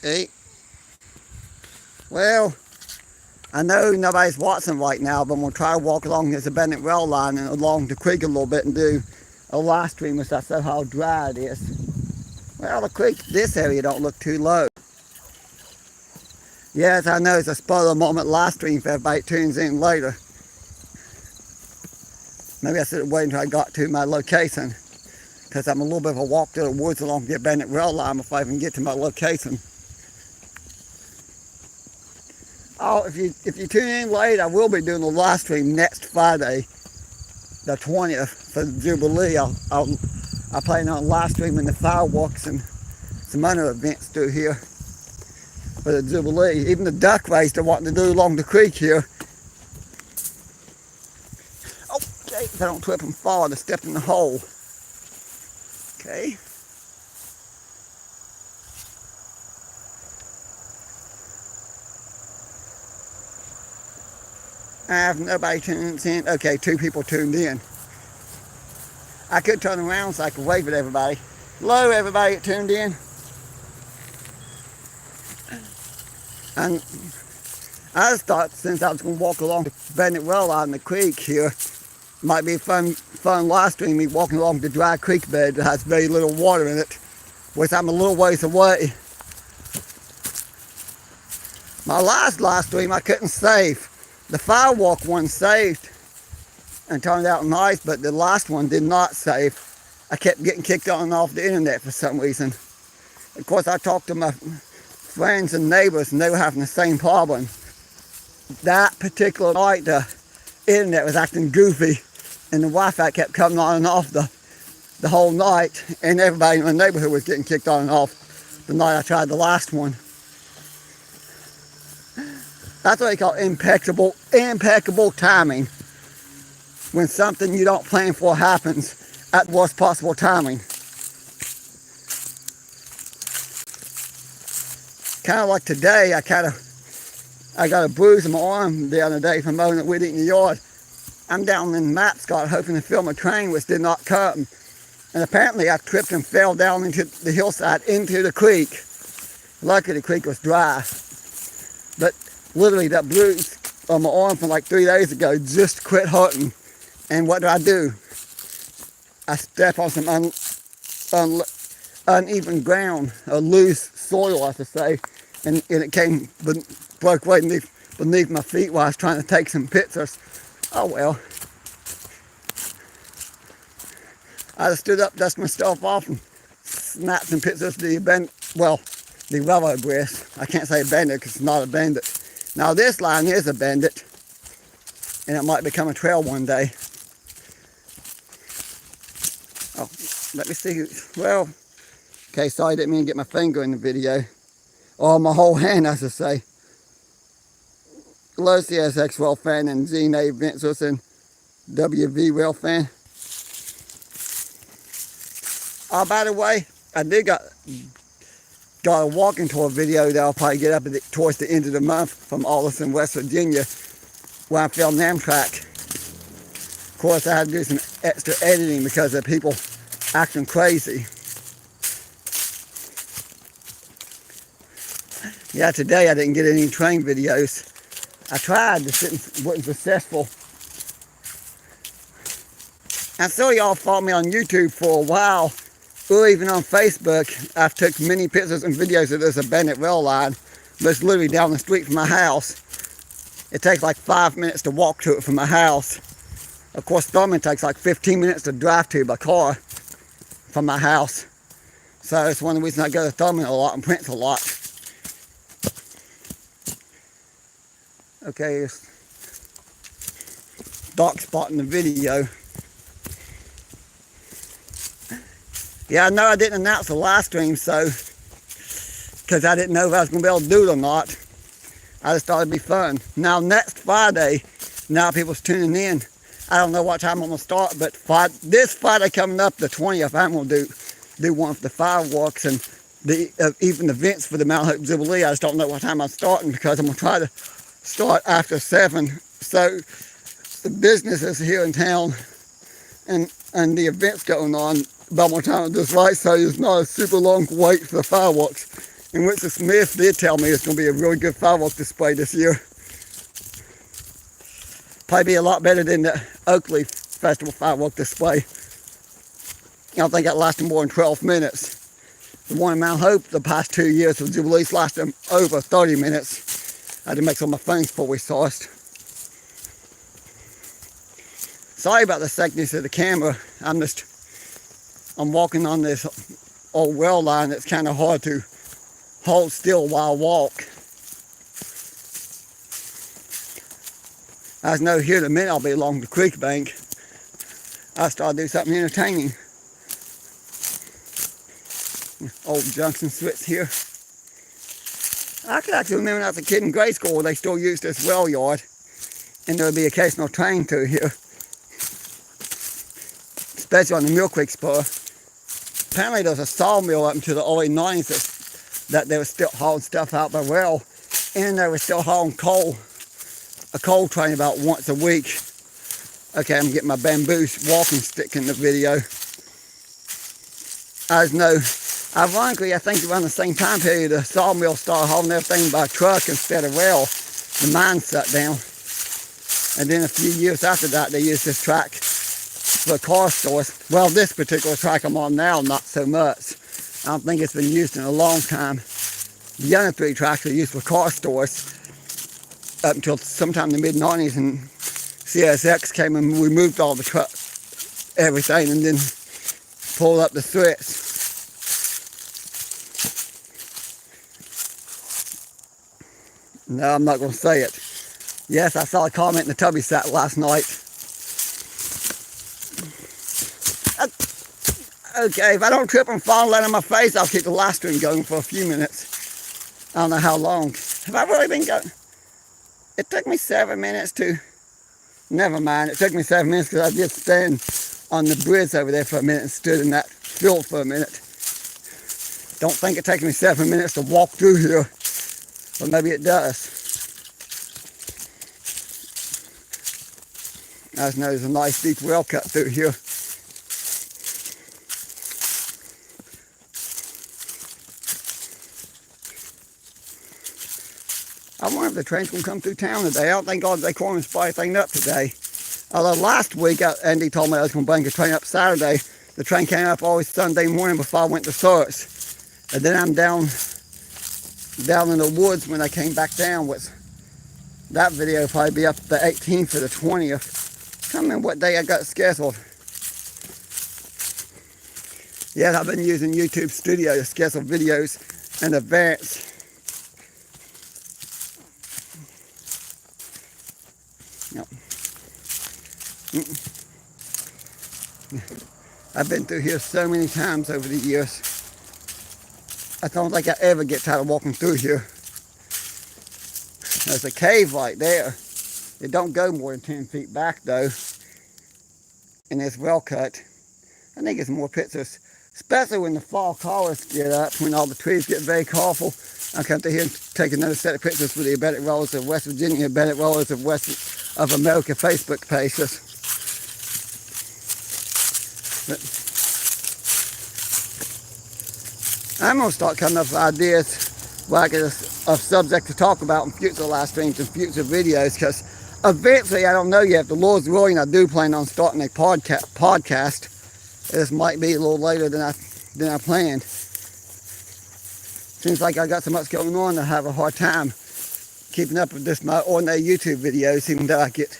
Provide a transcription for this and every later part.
Okay. Well, I know nobody's watching right now, but I'm going to try to walk along this abandoned rail line and along the creek a little bit and do a live stream as I show how dry it is. Well, the creek, this area don't look too low. Yes, I know it's a spur of the moment live stream if everybody tunes in later. Maybe I should have waited until I got to my location, because I'm a little bit of a walk through the woods along the abandoned rail line before I even get to my location. Oh, if you tune in late, I will be doing a live stream next Friday, the 20th, for the Jubilee. I plan on live streaming the fireworks and some other events through here for the Jubilee. Even the duck race they're wanting to do along the creek here. Okay, if I don't trip and fall, I step in the hole. Okay. I have nobody tuned in. Okay, 2 people tuned in. I could turn around so I could wave at everybody. Hello, everybody that tuned in. And I just thought, since I was going to walk along the abandoned rail line in the creek here, might be a fun live stream, me walking along the dry creek bed that has very little water in it, which I'm a little ways away. My last live stream I couldn't save. The firewalk one saved and turned out nice, but the last one did not save. I kept getting kicked on and off the internet for some reason. Of course, I talked to my friends and neighbors and they were having the same problem. That particular night, the internet was acting goofy and the Wi-Fi kept coming on and off the whole night, and everybody in the neighborhood was getting kicked on and off the night I tried the last one. That's what they call impeccable timing. When something you don't plan for happens at the worst possible timing. Kind of like today, I got a bruise in my arm the other day from mowing the weed in the yard. I'm down in Mapscott hoping to film a train, which did not come. And apparently I tripped and fell down into the hillside into the creek. Luckily the creek was dry. But literally that bruise on my arm from like 3 days ago just quit hurting. And what do? I step on some uneven ground, or loose soil I should say, and it broke right beneath my feet while I was trying to take some pictures. Oh well. I just stood up, dusted myself off, and snapped some pictures of the railroad bridge. I can't say abandoned because it's not abandoned. Now this line is abandoned, and it might become a trail one day. Oh, let me see. Well, okay, sorry, I didn't mean to get my finger in the video. Or my whole hand, I should say. Hello, CSX Rail fan and ZNA Vincers and WV Rail fan. Oh, by the way, I did got a walking tour video that I'll probably get up towards the end of the month from Alderson, West Virginia, where I filmed Amtrak. Of course, I had to do some extra editing because of people acting crazy. Yeah, today I didn't get any train videos. I tried, just wasn't successful. I saw y'all follow me on YouTube for a while, or even on Facebook. I've took many pictures and videos of this abandoned rail line, but it's literally down the street from my house. It takes like 5 minutes to walk to it from my house. Of course, Thurman takes like 15 minutes to drive to by car from my house. So it's one of the reasons I go to Thurman a lot and Prince a lot. Okay, dark spot in the video. Yeah, I know I didn't announce the live stream, so, because I didn't know if I was going to be able to do it or not. I just thought it'd be fun. Now, next Friday, now people's tuning in. I don't know what time I'm going to start, but this Friday coming up, the 20th, I'm going to do one of the fireworks and even the events for the Mount Hope Jubilee. I just don't know what time I'm starting because I'm going to try to start after 7. So the businesses here in town and the events going on, but I'm going to try to do this right so there's not a super long wait for the fireworks. And Mr. Smith did tell me it's going to be a really good fireworks display this year. Probably be a lot better than the Oakley Festival fireworks display. I don't think that lasted more than 12 minutes. The one in Mount Hope the past 2 years was at least lasted over 30 minutes. I had to make sure my phone's fully charged. Sorry about the thickness of the camera. I'm walking on this old well line that's kind of hard to hold still while I walk. I know here in a minute I'll be along the creek bank. I'll start to do something entertaining. Old junction switch here. I can actually remember when I was a kid in grade school they still used this well yard, and there would be occasional train through here, especially on the Mill Creek spur. Apparently there was a sawmill up into the early 90s that they were still hauling stuff out by rail, and they were still hauling coal, a coal train about once a week. Okay, I'm getting my bamboo walking stick in the video. I just know, ironically, I think around the same time period, the sawmill started hauling everything by truck instead of rail. The mine shut down. And then a few years after that, they used this track for car stores. Well, this particular track I'm on now, not so much. I don't think it's been used in a long time. The other three tracks were used for car stores up until sometime in the mid-90s, and CSX came and removed all the truck, everything, and then pulled up the switch. No, I'm not going to say it. Yes, I saw a comment in the Tubby Sat last night. Okay, if I don't trip and fall and land on my face, I'll keep the live stream going for a few minutes. I don't know how long. Have I really been going? It took me 7 minutes to... Never mind, it took me 7 minutes because I did stand on the bridge over there for a minute and stood in that field for a minute. Don't think it takes me 7 minutes to walk through here, but maybe it does. I just know there's a nice deep well cut through here. I wonder if the train's going to come through town today. I don't think all the corners spy thing up today. Although last week, Andy told me I was going to bring a train up Saturday. The train came up always Sunday morning before I went to church. And then I'm down in the woods when I came back down. With that video will probably be up the 18th or the 20th. I can't remember what day I got scheduled. Yeah, I've been using YouTube Studio to schedule videos in advance. Yep. I've been through here so many times over the years. I don't think I ever get tired of walking through here. There's a cave right there. It don't go more than 10 feet back though. And it's well cut. I think it's more pictures, especially when the fall colors get up, when all the trees get very colorful. I'll come through here and take another set of pictures for the Abetted Rollers of West Virginia, Abetted Rollers of America Facebook pages. But I'm going to start coming up with ideas like a subject to talk about in future live streams and future videos, because eventually, I don't know yet, if the Lord's willing, I do plan on starting a podcast. This might be a little later than I planned. Seems like I got so much going on, I have a hard time keeping up with my ordinary YouTube videos, even though I get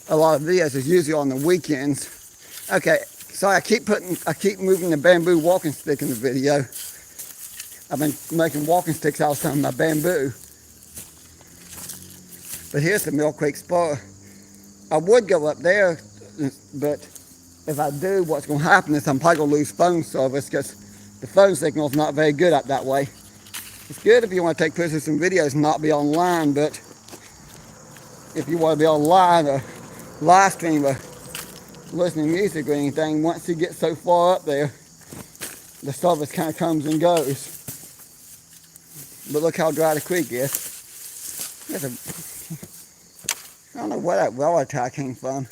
a lot of videos. It's usually on the weekends. Okay, so I keep moving the bamboo walking stick in the video. I've been making walking sticks out of some of my bamboo. But here's the Mill Creek Spur. I would go up there, but if I do, what's going to happen is I'm probably going to lose phone service because the phone signal's not very good up that way. It's good if you want to take pictures and videos and not be online, but if you want to be online or live stream or listening to music or anything, once you get so far up there, the service kind of comes and goes. But look how dry the creek is. I don't know where that well attack came from.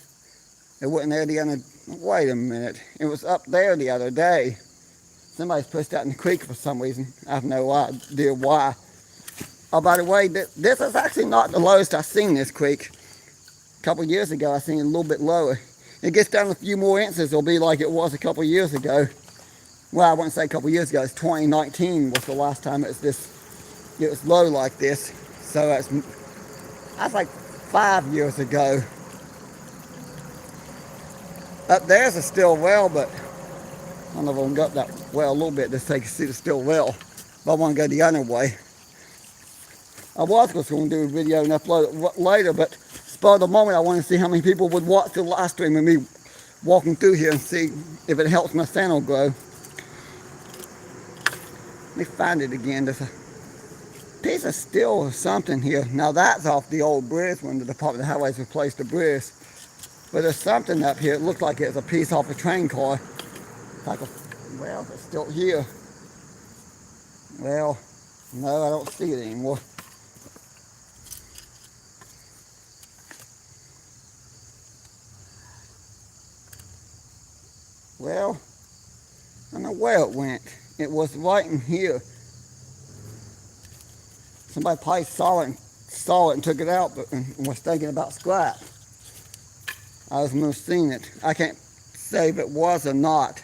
It wasn't there the other... Wait a minute. It was up there the other day. Somebody's pushed that in the creek for some reason. I have no idea why. Oh, by the way, this is actually not the lowest I've seen this creek. A couple years ago, I seen it a little bit lower. It gets down a few more inches, it'll be like it was a couple years ago. Well, I wouldn't say a couple years ago. It's 2019 was the last time it was low like this. So that's like 5 years ago. Up there's a still well, but I don't know if I'm going to go up that well a little bit just so you can see the still well. But I want to go the other way. I was just going to do a video and upload it later, but spur of the moment I want to see how many people would watch the live stream of me walking through here and see if it helps my channel grow. Let me find it again. There's a piece of steel or something here. Now that's off the old bridge when the Department of Highways replaced the bridge. But there's something up here. It looks like it's a piece off a train car. Like well, it's still here. Well, no, I don't see it anymore. Well, I don't know where it went. It was right in here. Somebody probably saw it and took it out, but and was thinking about scrap. I was most seen it. I can't say if it was or not.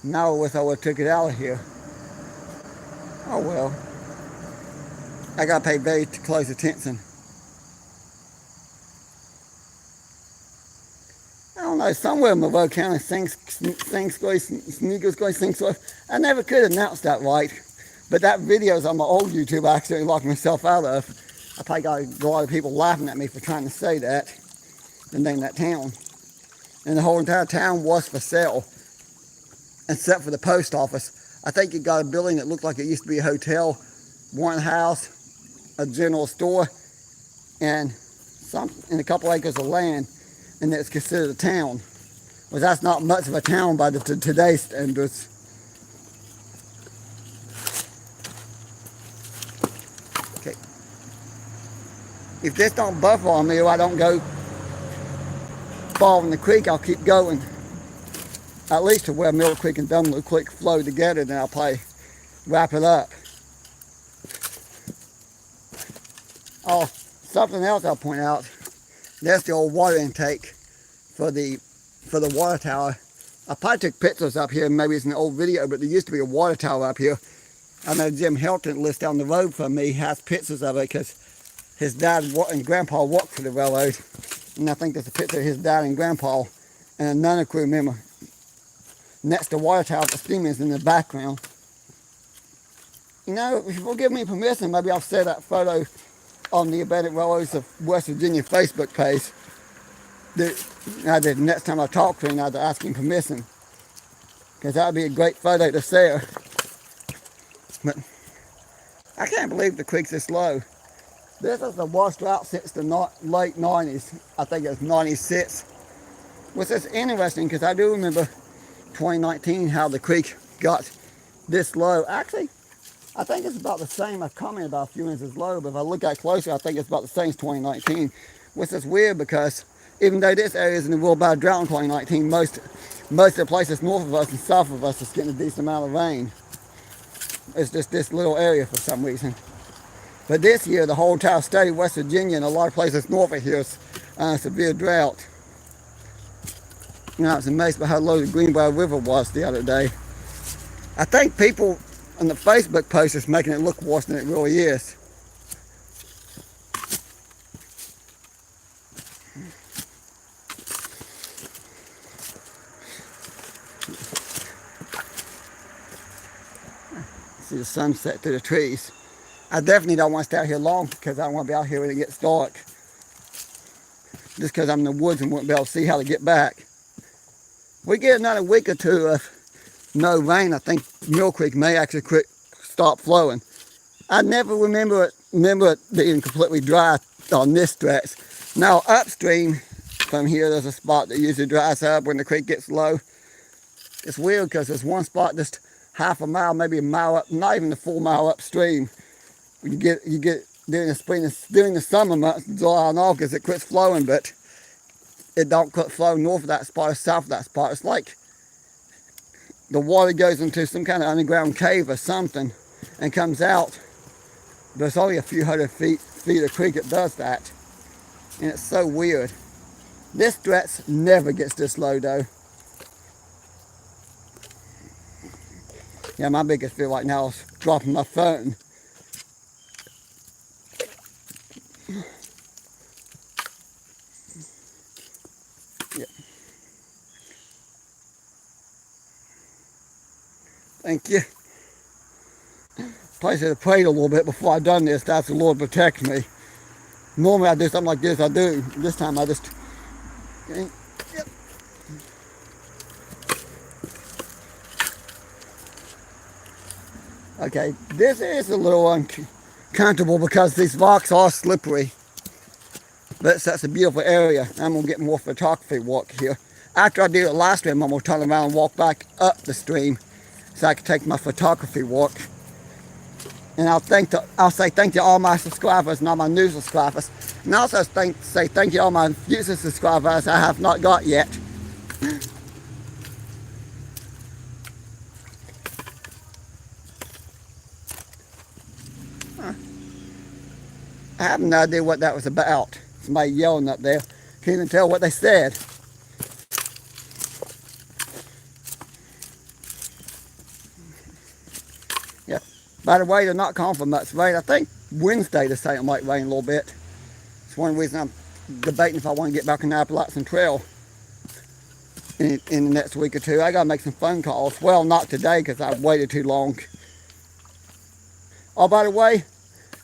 Now I wish I would have took it out of here. Oh well. I gotta pay very close attention. I don't know, somewhere in Monroe County, Sneakers, I never could announce that right. But that video's on my old YouTube I accidentally locked myself out of. I probably got a lot of people laughing at me for trying to say that, the name of that town. And the whole entire town was for sale, except for the post office. I think it got a building that looked like it used to be a hotel, one house, a general store, and a couple acres of land. And it's considered a town. Well, that's not much of a town by today's standards. Okay. If this don't buffer on me or I don't go fall in the creek, I'll keep going. At least to where Middle Creek and Dumb Little Creek flow together, then I'll probably wrap it up. Oh, something else I'll point out. That's the old water intake for the water tower. I probably took pictures up here, maybe it's an old video, but there used to be a water tower up here. I know Jim Helton lives down the road from me, has pictures of it because his dad and grandpa worked for the railroad. And I think there's a picture of his dad and grandpa and another crew member next to the water tower. The steam is in the background. You know, if you'll give me permission, maybe I'll share that photo on the Abandoned Railroads of West Virginia Facebook page. Next time I talk to him, I'd ask him permission, because that would be a great photo to share. But I can't believe the creek's this low. This is the worst drought since the late 90s. I think it's 96. Which is interesting, because I do remember 2019 how the creek got this low. Actually, I think it's about the same. I've commented about a few inches low, but if I look at it closer, I think it's about the same as 2019. Which is weird, because even though this area is in a real bad drought in 2019, most of the places north of us and south of us is getting a decent amount of rain. It's just this little area for some reason. But this year, the whole entire state of West Virginia and a lot of places north of here is severe drought. You know, I was amazed by how low the Greenbrier River was the other day. I think people on the Facebook post is making it look worse than it really is. See the sunset through the trees. I definitely don't want to stay out here long, because I don't want to be out here when it gets dark. Just because I'm in the woods and won't be able to see how to get back. We get another week or two of no rain, I think Mill Creek may actually stop flowing. I never remember it being completely dry on this stretch. Now upstream from here, there's a spot that usually dries up when the creek gets low. It's weird, because there's one spot just half a mile, maybe a mile up, not even a full mile upstream. You get during the spring, during the summer months, July and August, it quits flowing, but it don't quit flowing north of that spot or south of that spot. It's like the water goes into some kind of underground cave or something and comes out. But it's only a few hundred feet of creek that does that. And it's so weird. This stretch never gets this low though. Yeah, my biggest fear right now is dropping my phone. Yeah. Thank you. Probably should have prayed a little bit before I done this. That's the Lord protect me. Normally I do something like this, I do. This time I just... Yep. Okay, this is a little uncomfortable because these rocks are slippery. But that's a beautiful area. I'm going to get more photography walk here. After I do the last stream, I'm going to turn around and walk back up the stream so I can take my photography walk. And I'll say thank you to all my subscribers and all my new subscribers. And also say thank you to all my future subscribers I have not got yet. I have no idea what that was about. Somebody yelling up there. Can't even tell what they said. Yeah. By the way, they're not calling for much rain. I think Wednesday they're saying it might rain a little bit. It's one reason I'm debating if I want to get back on the Appalachian Trail in the next week or two. I gotta make some phone calls. Well, not today because I've waited too long. Oh, by the way,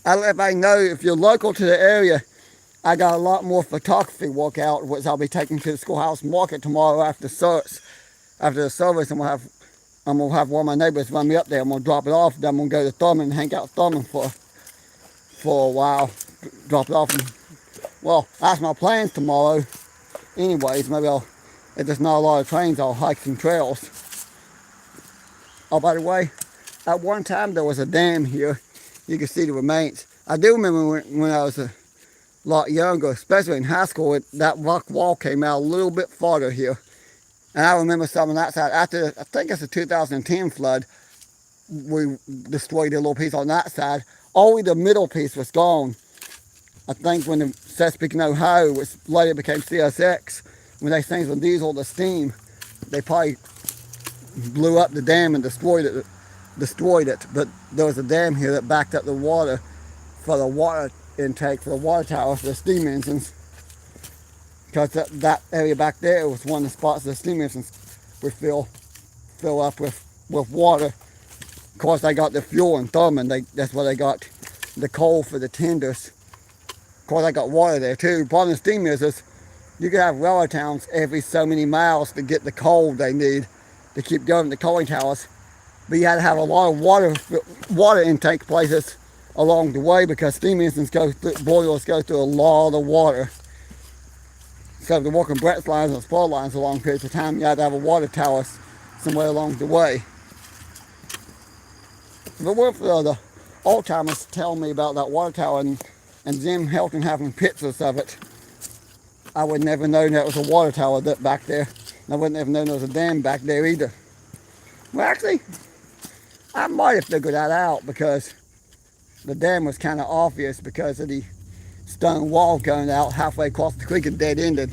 I let everybody know if you're local to the area, I got a lot more photography walk out, which I'll be taking to the schoolhouse market tomorrow after the service. I'm gonna have one of my neighbors run me up there. I'm gonna drop it off. Then I'm gonna go to Thurman and hang out with Thurman for a while. Drop it off. Well, that's my plans tomorrow. Anyways, maybe if there's not a lot of trains, I'll hike some trails. Oh, by the way, at one time there was a dam here. You can see the remains. I do remember when I was a lot younger, especially in high school, that rock wall came out a little bit farther here. And I remember some on that side. After, I think it's the 2010 flood, we destroyed a little piece on that side. Only the middle piece was gone. I think when the Chesapeake and Ohio, which later became CSX, when they things with diesel to steam, they probably blew up the dam and destroyed it. But there was a dam here that backed up the water for the water intake, for the water tower, for the steam engines. Because that area back there was one of the spots the steam engines would fill up with water. Of course, they got the fuel in Thurman. That's where they got the coal for the tenders. Of course, they got water there too. The problem with steam is you can have railroad towns every so many miles to get the coal they need to keep going, the coaling towers. But you had to have a lot of water intake places along the way because steam engines boilers go through a lot of water. So if they're working Brett's lines and spur lines a long period of time, you had to have a water tower somewhere along the way. If it weren't for the old timers telling me about that water tower and Jim Helton having pictures of it, I would never known that was a water tower back there. And I wouldn't have known there was a dam back there either. Well, actually, I might have figured that out because the dam was kind of obvious because of the stone wall going out halfway across the creek and dead-ended.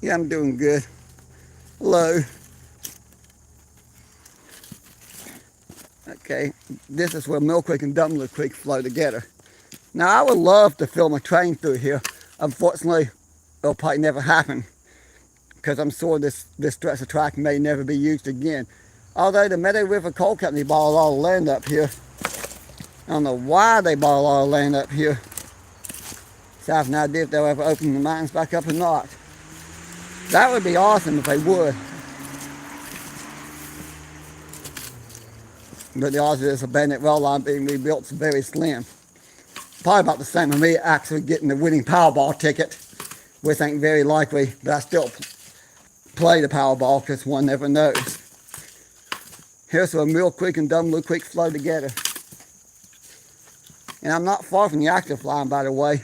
Yeah, I'm doing good. Hello. Okay, this is where Mill Creek and Dumbler Creek flow together. Now, I would love to film a train through here. Unfortunately, it'll probably never happen because I'm sure this stretch of track may never be used again. Although the Meadow River Coal Company bought a lot of land up here. I don't know why they bought a lot of land up here. So I have no idea if they'll ever open the mines back up or not. That would be awesome if they would. But the odds of this abandoned rail line being rebuilt is very slim. Probably about the same as me actually getting the winning Powerball ticket, which ain't very likely, but I still play the Powerball because one never knows. Here's where Mill Creek and Dumbler Creek flow together. And I'm not far from the active line, by the way.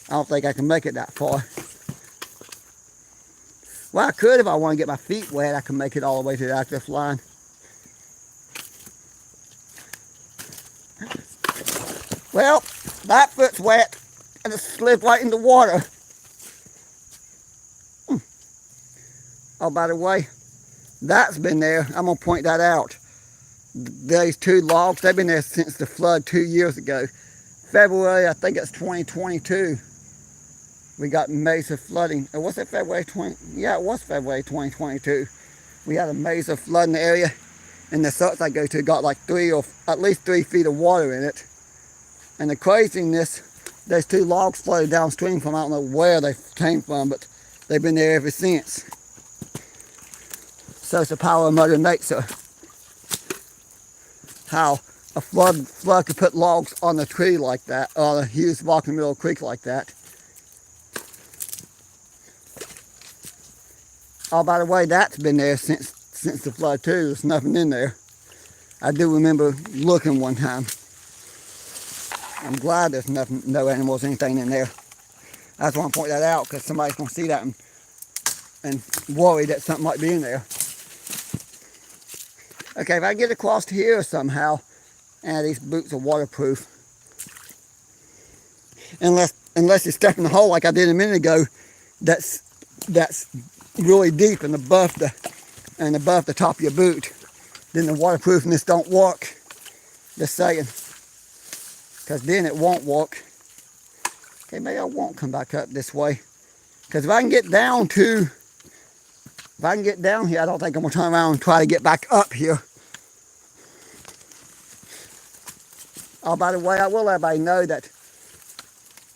I don't think I can make it that far. Well, I could if I want to get my feet wet. I can make it all the way to the access line. Well, that foot's wet and it slid right in the water. Oh, by the way, that's been there. I'm going to point that out. These two logs, they've been there since the flood 2 years ago. February, I think it's 2022. We got major flooding. Or was it February 20? Yeah, it was February 2022. We had a major flood in the area. And the source I go to got like at least 3 feet of water in it. And the craziness, those two logs floated downstream from, I don't know where they came from, but they've been there ever since. So it's the power of Mother Nature. How a flood could put logs on a tree like that, or a huge rock in the middle of a creek like that. Oh, by the way, that's been there since the flood too. There's nothing in there. I do remember looking one time. I'm glad there's nothing, no animals, anything in there. I just want to point that out because somebody's going to see that and worry that something might be in there. Okay, if I get across here somehow, and these boots are waterproof. Unless you step in the hole like I did a minute ago, that's really deep and above the top of your boot, then the waterproofness don't work. Just saying. Because then it won't work. Okay, maybe I won't come back up this way. Because if I can get down here, I don't think I'm going to turn around and try to get back up here. Oh, by the way, I will let everybody know that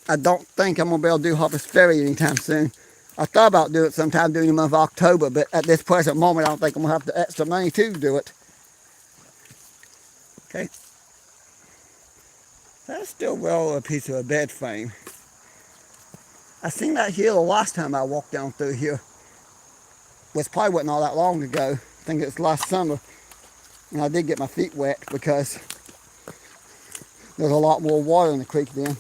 I don't think I'm going to be able to do Harper's Ferry anytime soon. I thought about doing it sometime during the month of October, but at this present moment, I don't think I'm going to have the extra money to do it. Okay. That's still well a piece of a bed frame. I seen that here the last time I walked down through here. Which probably wasn't all that long ago. I think it was last summer. And I did get my feet wet because there's a lot more water in the creek then.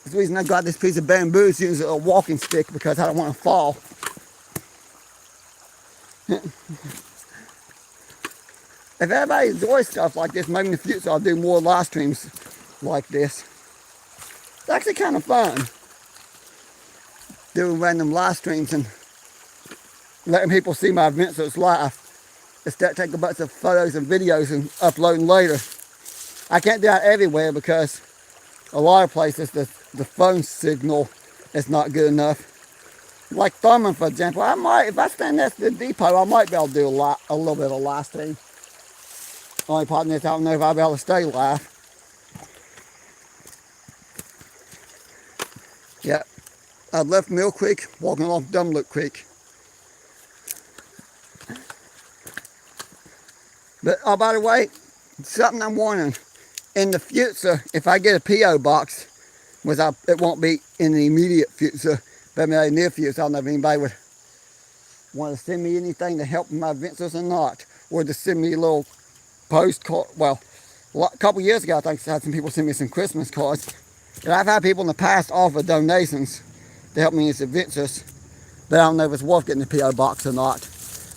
That's the reason I got this piece of bamboo to use as a walking stick, because I don't want to fall. If everybody enjoys stuff like this, maybe in the future I'll do more live streams like this. It's actually kind of fun. Doing random live streams and letting people see my adventures live. Instead of taking a bunch of photos and videos and uploading later. I can't do that everywhere because a lot of places the phone signal is not good enough. Like Thurman, for example, I might, if I stand next to the depot, I might be able to do a little bit of live stream. Only problem is I don't know if I'll be able to stay live. Yep. I left Mill Creek, walking along Dumloop Creek. But, oh, by the way, something I'm wondering. In the future, if I get a P.O. box, which it won't be in the immediate future, but maybe in the near future, I don't know if anybody would want to send me anything to help my ventures or not. Or to send me a little postcard. Well, a couple years ago, I think I had some people send me some Christmas cards. And I've had people in the past offer donations to help me in some ventures. But I don't know if it's worth getting the P.O. box or not.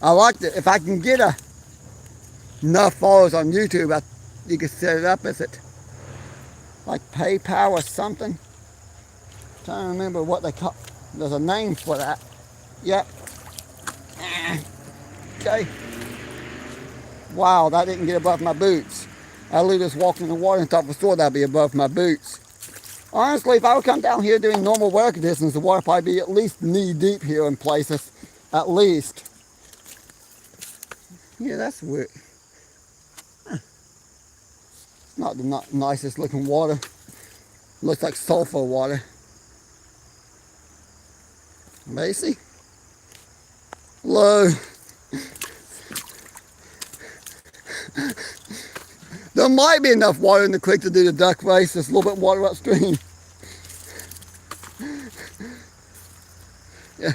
I like to, if I can get enough followers on YouTube, you can set it up as it like PayPal or something. I'm trying to remember what they call. There's a name for that. Yep. Okay. Wow, that didn't get above my boots. I literally just walked in the water and thought for sure that'd be above my boots. Honestly, if I would come down here doing normal weather conditions, the water would probably be at least knee deep here in places. At least. Yeah, that's weird. Not the nicest looking water. Looks like sulfur water. Macy? Hello. There might be enough water in the creek to do the duck race. There's a little bit of water upstream. Yeah.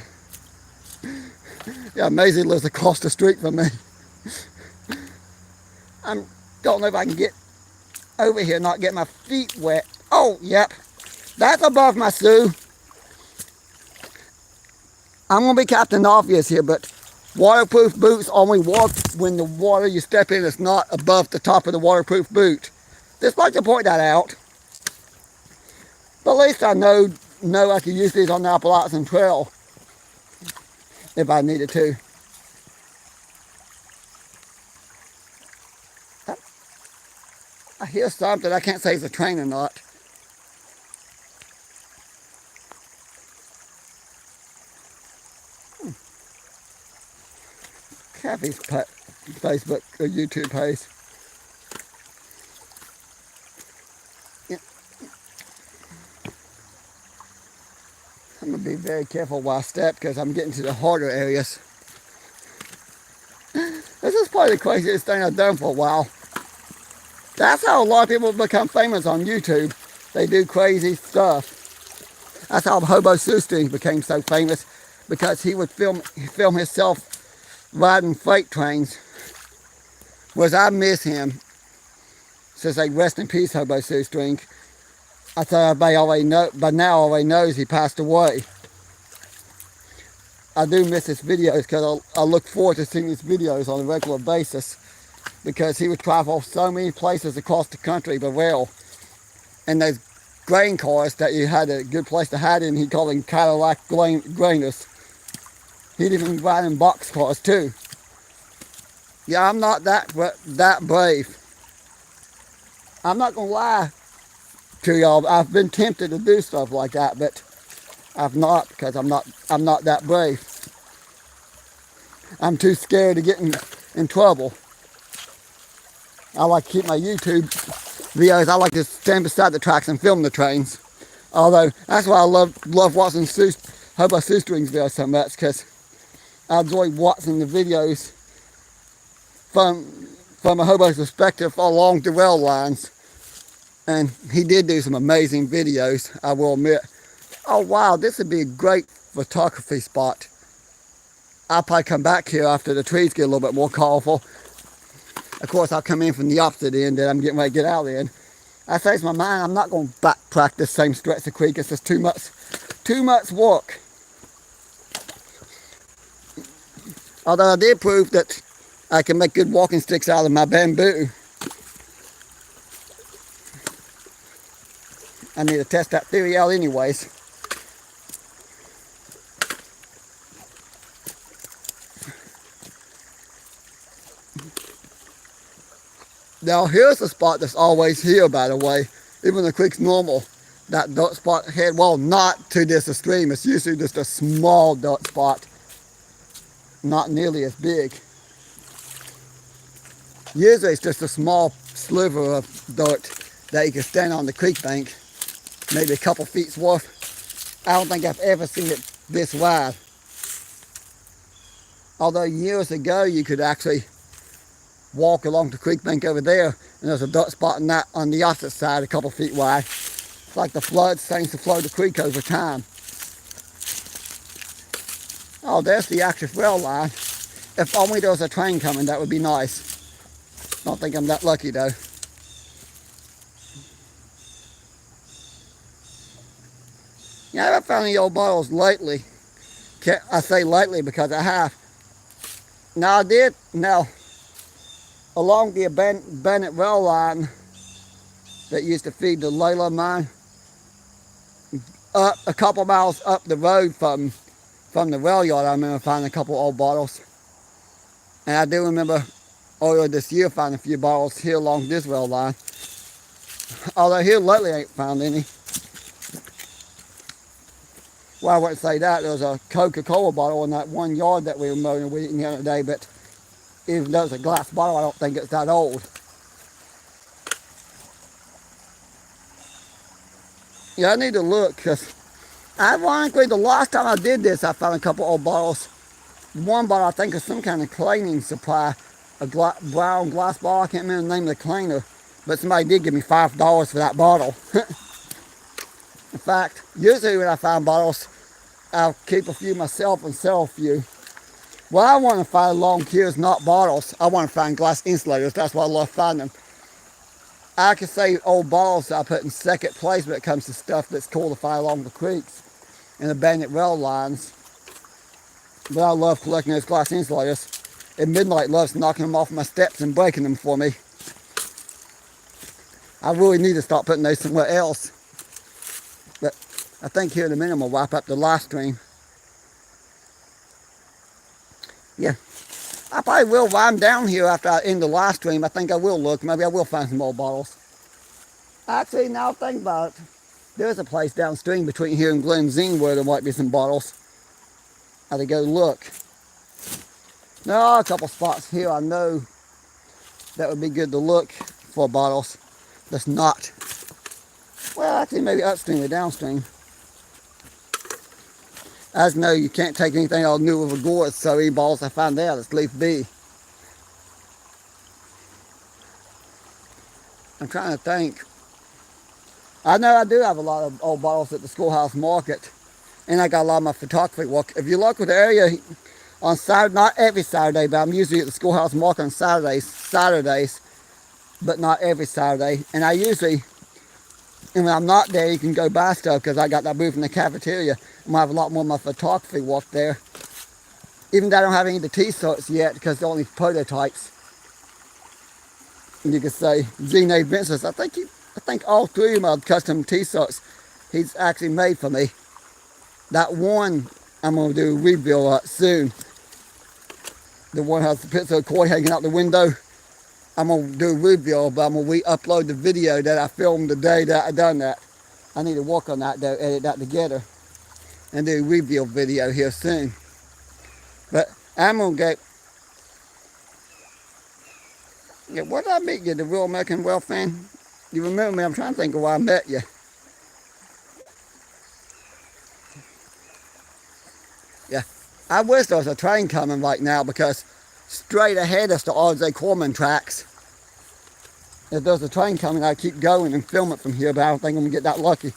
Yeah, Maisie lives across the street from me. I don't know if I can get over here and not get my feet wet. Oh, yep. That's above my shoe. I'm going to be Captain Obvious here, but waterproof boots only work when the water you step in is not above the top of the waterproof boot. Just like to point that out. But at least I know I can use these on the Appalachian Trail if I needed to. I hear something. I can't say it's a train or not. Kathy's Facebook or YouTube page. Yeah. I'm going to be very careful while I step because I'm getting to the harder areas. This is probably the craziest thing I've done for a while. That's how a lot of people become famous on YouTube. They do crazy stuff. That's how Hobo Shoestrings became so famous, because he would film himself riding freight trains. Whereas I miss him. So say rest in peace, Hobo Shoestring. I thought everybody already know, but now already knows he passed away. I do miss his videos because I look forward to seeing his videos on a regular basis, because he would travel so many places across the country by rail. And those grain cars that you had a good place to hide in, he called them Cadillac grainers. He'd even ride in box cars too. Yeah, I'm not that brave. I'm not gonna lie to y'all. I've been tempted to do stuff like that, but I've not, because I'm not that brave. I'm too scared to get in trouble. I like to keep my YouTube videos. I like to stand beside the tracks and film the trains. Although that's why I love watching Hobo Shoestrings videos so much, because I enjoy watching the videos from a hobo's perspective along the rail lines. And he did do some amazing videos, I will admit. Oh wow, this would be a great photography spot. I'll probably come back here after the trees get a little bit more colorful. Of course, I'll come in from the opposite end that I'm getting ready to get out in. I say to my mind, I'm not going to backtrack this same stretch of creek. It's just too much work. Although I did prove that I can make good walking sticks out of my bamboo. I need to test that theory out anyways. Now here's a spot that's always here, by the way. Even the creek's normal. That dirt spot head, well, not to this extreme. It's usually just a small dirt spot. Not nearly as big. Usually it's just a small sliver of dirt that you can stand on the creek bank. Maybe a couple feet's worth. I don't think I've ever seen it this wide. Although years ago you could actually walk along the creek bank over there, and there's a dirt spot in that on the opposite side, a couple feet wide. It's like the flood seems to flow the creek over time. Oh, there's the active rail line. If only there was a train coming, that would be nice. Don't think I'm that lucky though. Yeah, I haven't found any old bottles lately. I say lately because I have. Now I did. Now, along the abandoned rail line that used to feed the Layla mine, up a couple miles up the road from the rail yard, I remember finding a couple old bottles. And I do remember earlier this year finding a few bottles here along this rail line. Although here lately I ain't found any. Well, I wouldn't say that. There was a Coca-Cola bottle in that one yard that we were mowing and weeding the other day, but even though it's a glass bottle, I don't think it's that old. Yeah, I need to look, because ironically, the last time I did this, I found a couple old bottles. One bottle, I think, is some kind of cleaning supply, a brown glass bottle. I can't remember the name of the cleaner, but somebody did give me $5 for that bottle. In fact, usually when I find bottles, I'll keep a few myself and sell a few. What I want to find along here is not bottles. I want to find glass insulators. That's what I love finding. I can say old bottles that I put in second place when it comes to stuff that's cool to find along the creeks and abandoned rail lines. But I love collecting those glass insulators. And Midnight loves knocking them off my steps and breaking them for me. I really need to start putting those somewhere else. But I think here in a minute I'm going to wrap up the live stream. Yeah. I probably will, while I'm down here after I end the live stream, I think I will look. Maybe I will find some old bottles. Actually, now I think about it, there's a place downstream between here and Glenzine where there might be some bottles. I have to go look. There are a couple spots here I know that would be good to look for bottles. That's not. Well, actually, maybe upstream or downstream. As you know, you can't take anything all new with a gourd, so any bottles I find there, let's leave be. I'm trying to think. I know I do have a lot of old bottles at the schoolhouse market, and I got a lot of my photography work. If you look at the area on Saturday, not every Saturday, but I'm usually at the schoolhouse market on Saturdays, but not every Saturday. And I usually, and when I'm not there, you can go buy stuff because I got that booth in the cafeteria. I'm gonna have a lot more of my photography work there. Even though I don't have any of the t-shirts yet because they're only prototypes. And you can say, Zene Vincent, I think all three of my custom t-shirts he's actually made for me. That one I'm going to do a reveal soon. The one has the picture of Koi hanging out the window. I'm going to do a reveal, but I'm going to re-upload the video that I filmed the day that I done that. I need to work on that though, edit that together. And do a reveal video here soon. But I'm going to get... Yeah, where did I meet you? The Real American Wealth fan? You remember me? I'm trying to think of where I met you. Yeah. I wish there was a train coming right now because straight ahead is the R.J. Corman tracks. If there's a train coming, I'd keep going and film it from here, but I don't think I'm going to get that lucky.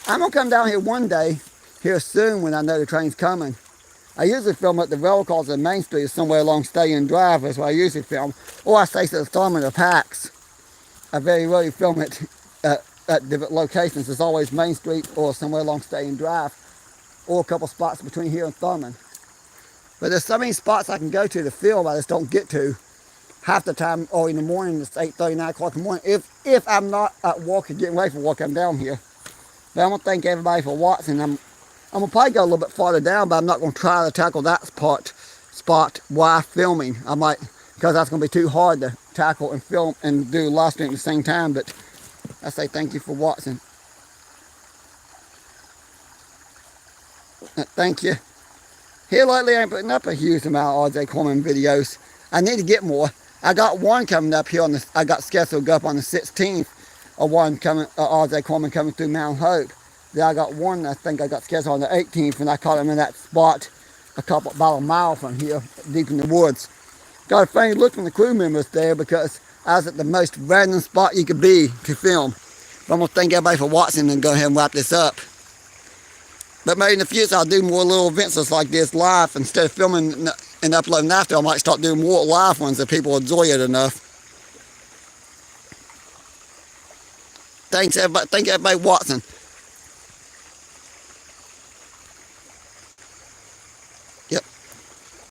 I'm going to come down here one day, here soon when I know the train's coming. I usually film at the rail cars on Main Street or somewhere along Stadium Drive. That's where I usually film. Or I stay to the storm in the packs. I very rarely film it at different locations. It's always Main Street or somewhere along Stadium Drive. Or a couple spots between here and Thurman. But there's so many spots I can go to film I just don't get to. Half the time, or in the morning, it's 8:30, 9 o'clock in the morning. If I'm not at work or getting ready for work, I'm down here. But I'm going to thank everybody for watching. I'm going to probably go a little bit farther down, but I'm not going to try to tackle that spot while filming. I might, because that's going to be too hard to tackle and film and do live stream at the same time. But I say thank you for watching. Thank you. Here lately I ain't putting up a huge amount of R.J. Corman videos. I need to get more. I got one coming up here I got scheduled up on the 16th. Or one coming, R.J. Corman coming through Mount Hope. Then I got one I think I got scheduled on the 18th, and I caught him in that spot about a mile from here, deep in the woods. Got a funny look from the crew members there because I was at the most random spot you could be to film. But I'm going to thank everybody for watching and go ahead and wrap this up. But maybe in the future I'll do more little events just like this live. Instead of filming and uploading after, I might start doing more live ones if people enjoy it enough. Thanks everybody. Thank everybody watching.